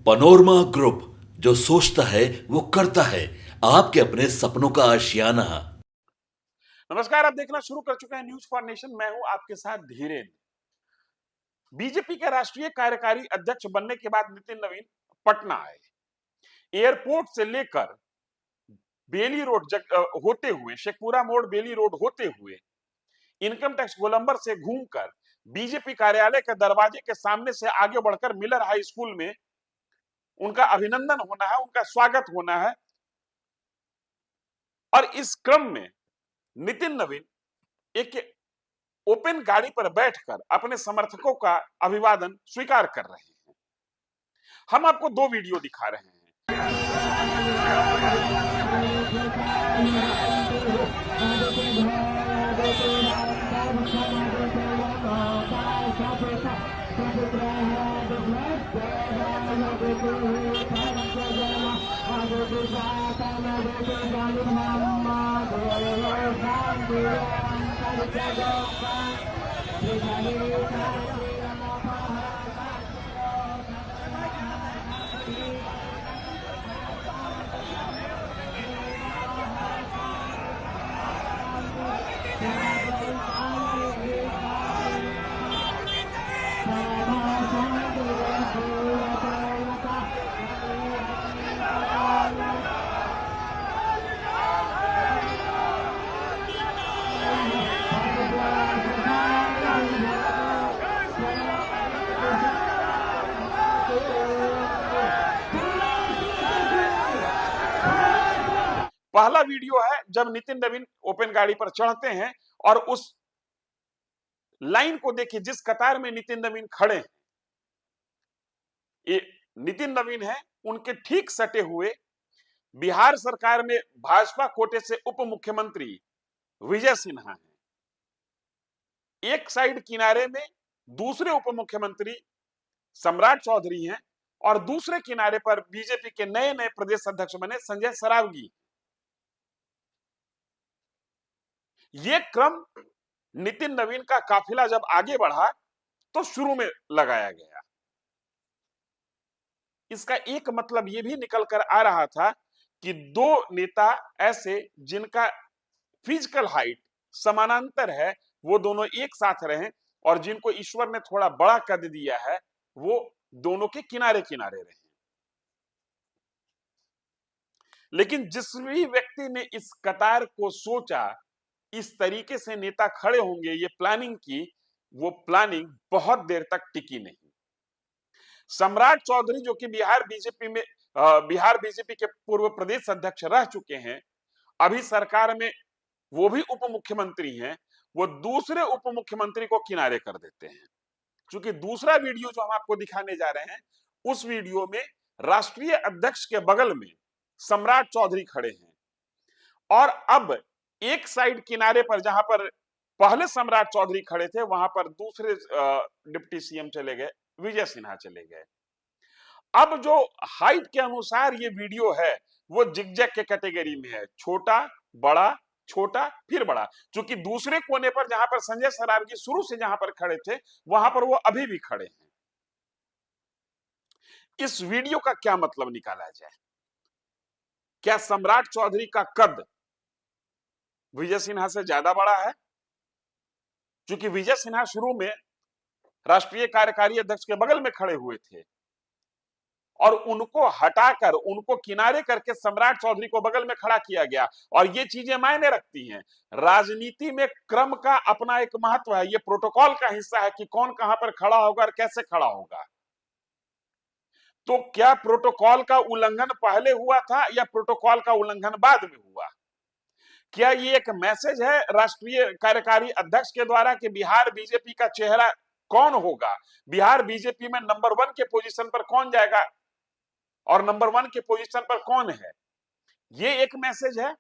Panorama group, जो सोचता है वो करता है। आपके अपने सपनों का आशियाना। नमस्कार, आप देखना शुरू कर चुके हैं न्यूज फॉर नेशन। मैं हूं आपके साथ धीरेन्द्र। बीजेपी के राष्ट्रीय कार्यकारी अध्यक्ष बनने के बाद नितिन नवीन पटना आए। एयरपोर्ट से लेकर बेली रोड होते हुए, शेखपुरा मोड़ बेली रोड होते हुए, इनकम टैक्स गोलंबर से घूमकर बीजेपी कार्यालय के दरवाजे के सामने से आगे बढ़कर मिलर हाई स्कूल में उनका अभिनंदन होना है, उनका स्वागत होना है। और इस क्रम में नितिन नवीन एक ओपन गाड़ी पर बैठकर अपने समर्थकों का अभिवादन स्वीकार कर रहे हैं। हम आपको दो वीडियो दिखा रहे हैं। पहला वीडियो है जब नितिन नवीन ओपन गाड़ी पर चढ़ते हैं और उस लाइन को देखिए जिस कतार में नितिन नवीन खड़े हैं। ये नितिन नवीन है, उनके ठीक सटे हुए बिहार सरकार में भाजपा कोटे से उप मुख्यमंत्री विजय सिन्हा है। एक साइड किनारे में दूसरे उप मुख्यमंत्री सम्राट चौधरी हैं और दूसरे किनारे पर बीजेपी के नए नए प्रदेश अध्यक्ष बने संजय सरावगी। ये क्रम नितिन नवीन का काफिला जब आगे बढ़ा तो शुरू में लगाया गया। इसका एक मतलब यह भी निकल कर आ रहा था कि दो नेता ऐसे जिनका फिजिकल हाइट समानांतर है, वो दोनों एक साथ रहें, और जिनको ईश्वर ने थोड़ा बड़ा कद दिया है वो दोनों के किनारे किनारे रहें। लेकिन जिस भी व्यक्ति ने इस कतार को सोचा, इस तरीके से नेता खड़े होंगे, ये प्लानिंग की, वो प्लानिंग बहुत देर तक टिकी नहीं। सम्राट चौधरी जो कि बिहार बीजेपी के पूर्व प्रदेश अध्यक्ष रह चुके हैं, अभी सरकार में वो भी उप मुख्यमंत्री हैं, वो दूसरे उप मुख्यमंत्री को किनारे कर देते हैं। क्योंकि दूसरा वीडियो जो हम आपको दिखाने जा रहे हैं, उस वीडियो में राष्ट्रीय अध्यक्ष के बगल में सम्राट चौधरी खड़े हैं और अब एक साइड किनारे पर जहां पर पहले सम्राट चौधरी खड़े थे, वहां पर दूसरे डिप्टी सीएम चले गए, विजय सिन्हा चले गए। अब जो हाइट के अनुसार ये वीडियो है वो जिगजैग के कैटेगरी में है, छोटा बड़ा छोटा फिर बड़ा। क्योंकि दूसरे कोने पर जहां पर संजय सरावगी शुरू से जहां पर खड़े थे, वहां पर वो अभी भी खड़े हैं। इस वीडियो का क्या मतलब निकाला जाए? क्या सम्राट चौधरी का कद विजय सिन्हा से ज्यादा बड़ा है? क्योंकि विजय सिन्हा शुरू में राष्ट्रीय कार्यकारी अध्यक्ष के बगल में खड़े हुए थे और उनको हटाकर, उनको किनारे करके सम्राट चौधरी को बगल में खड़ा किया गया। और ये चीजें मायने रखती हैं। राजनीति में क्रम का अपना एक महत्व है, ये प्रोटोकॉल का हिस्सा है कि कौन कहां पर खड़ा होगा और कैसे खड़ा होगा। तो क्या प्रोटोकॉल का उल्लंघन पहले हुआ था या प्रोटोकॉल का उल्लंघन बाद में हुआ? क्या ये एक मैसेज है राष्ट्रीय कार्यकारी अध्यक्ष के द्वारा कि बिहार बीजेपी का चेहरा कौन होगा, बिहार बीजेपी में नंबर 1 के पोजीशन पर कौन जाएगा और नंबर 1 के पोजीशन पर कौन है? ये एक मैसेज है।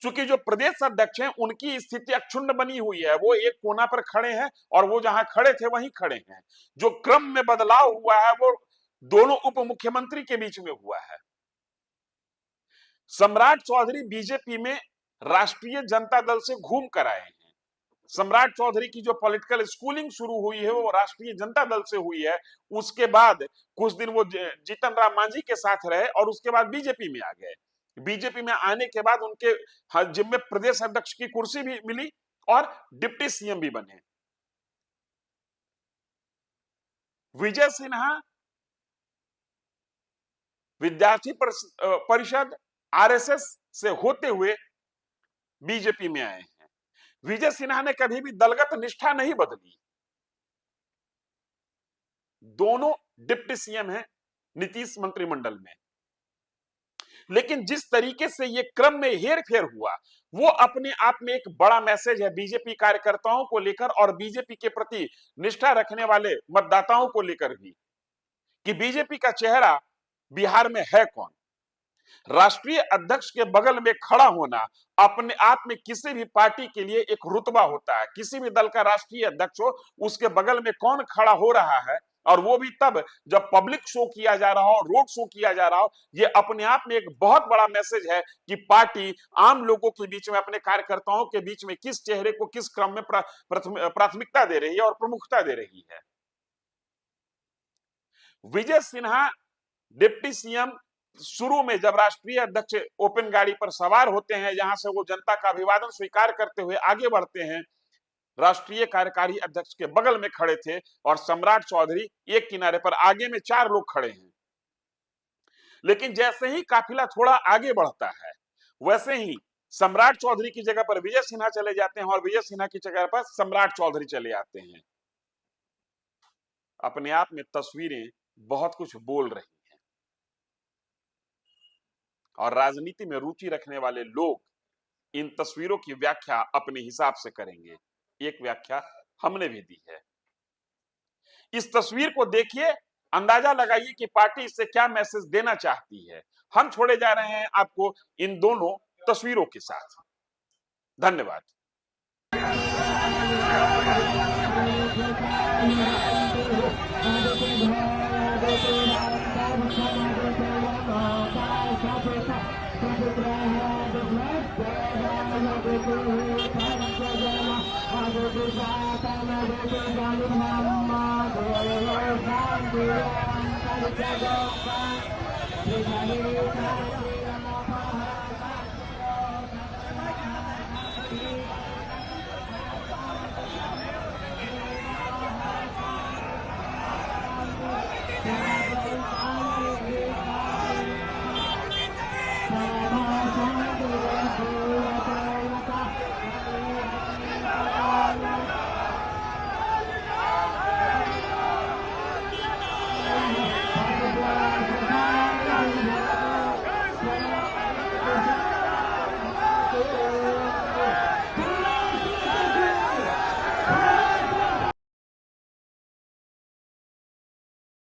चूंकि जो प्रदेश अध्यक्ष हैं उनकी स्थिति अक्षुण्ण बनी हुई है, वो एक कोना पर खड़े हैं और वो जहां खड़े थे वहीं खड़े हैं। जो क्रम में बदलाव हुआ है वो दोनों उप मुख्यमंत्री के बीच में हुआ है। सम्राट चौधरी बीजेपी में राष्ट्रीय जनता दल से घूम कर आए हैं सम्राट चौधरी की जो पॉलिटिकल स्कूलिंग शुरू हुई है वो राष्ट्रीय जनता दल से हुई है। उसके बाद कुछ दिन वो जीतन राम मांझी के साथ रहे और उसके बाद बीजेपी में आ गए। बीजेपी में आने के बाद उनके जिम्मे प्रदेश अध्यक्ष की कुर्सी भी मिली और डिप्टी सीएम भी बने। विजय सिन्हा विद्यार्थी परिषद आरएसएस से होते हुए बीजेपी में आए हैं। विजय सिन्हा ने कभी भी दलगत निष्ठा नहीं बदली। दोनों डिप्टी सीएम हैं नीतीश मंत्रिमंडल में, लेकिन जिस तरीके से ये क्रम में हेरफेर हुआ वो अपने आप में एक बड़ा मैसेज है बीजेपी कार्यकर्ताओं को लेकर और बीजेपी के प्रति निष्ठा रखने वाले मतदाताओं को लेकर भी, कि बीजेपी का चेहरा बिहार में है कौन। राष्ट्रीय अध्यक्ष के बगल में खड़ा होना अपने आप में किसी भी पार्टी के लिए एक रुतबा होता है। किसी भी दल का राष्ट्रीय अध्यक्ष हो, उसके बगल में कौन खड़ा हो रहा है, और वो भी तब जब पब्लिक शो किया जा रहा हो, रोड शो किया जा रहा हो, ये अपने आप में एक बहुत बड़ा मैसेज है कि पार्टी आम लोगों के बीच में, अपने कार्यकर्ताओं के बीच में किस चेहरे को किस क्रम में प्राथमिकता दे रही है और प्रमुखता दे रही है। विजय सिन्हा डिप्टी सीएम शुरू में जब राष्ट्रीय अध्यक्ष ओपन गाड़ी पर सवार होते हैं, यहां से वो जनता का अभिवादन स्वीकार करते हुए आगे बढ़ते हैं, राष्ट्रीय कार्यकारी अध्यक्ष के बगल में खड़े थे और सम्राट चौधरी एक किनारे पर, आगे में 4 लोग खड़े हैं। लेकिन जैसे ही काफिला थोड़ा आगे बढ़ता है वैसे ही सम्राट चौधरी की जगह पर विजय सिन्हा चले जाते हैं और विजय सिन्हा की जगह पर सम्राट चौधरी चले आते हैं। अपने आप में तस्वीरें बहुत कुछ बोल रही हैं और राजनीति में रुचि रखने वाले लोग इन तस्वीरों की व्याख्या अपने हिसाब से करेंगे। एक व्याख्या हमने भी दी है। इस तस्वीर को देखिए, अंदाजा लगाइए कि पार्टी इससे क्या मैसेज देना चाहती है। हम छोड़े जा रहे हैं आपको इन दोनों तस्वीरों के साथ। धन्यवाद। Thank you.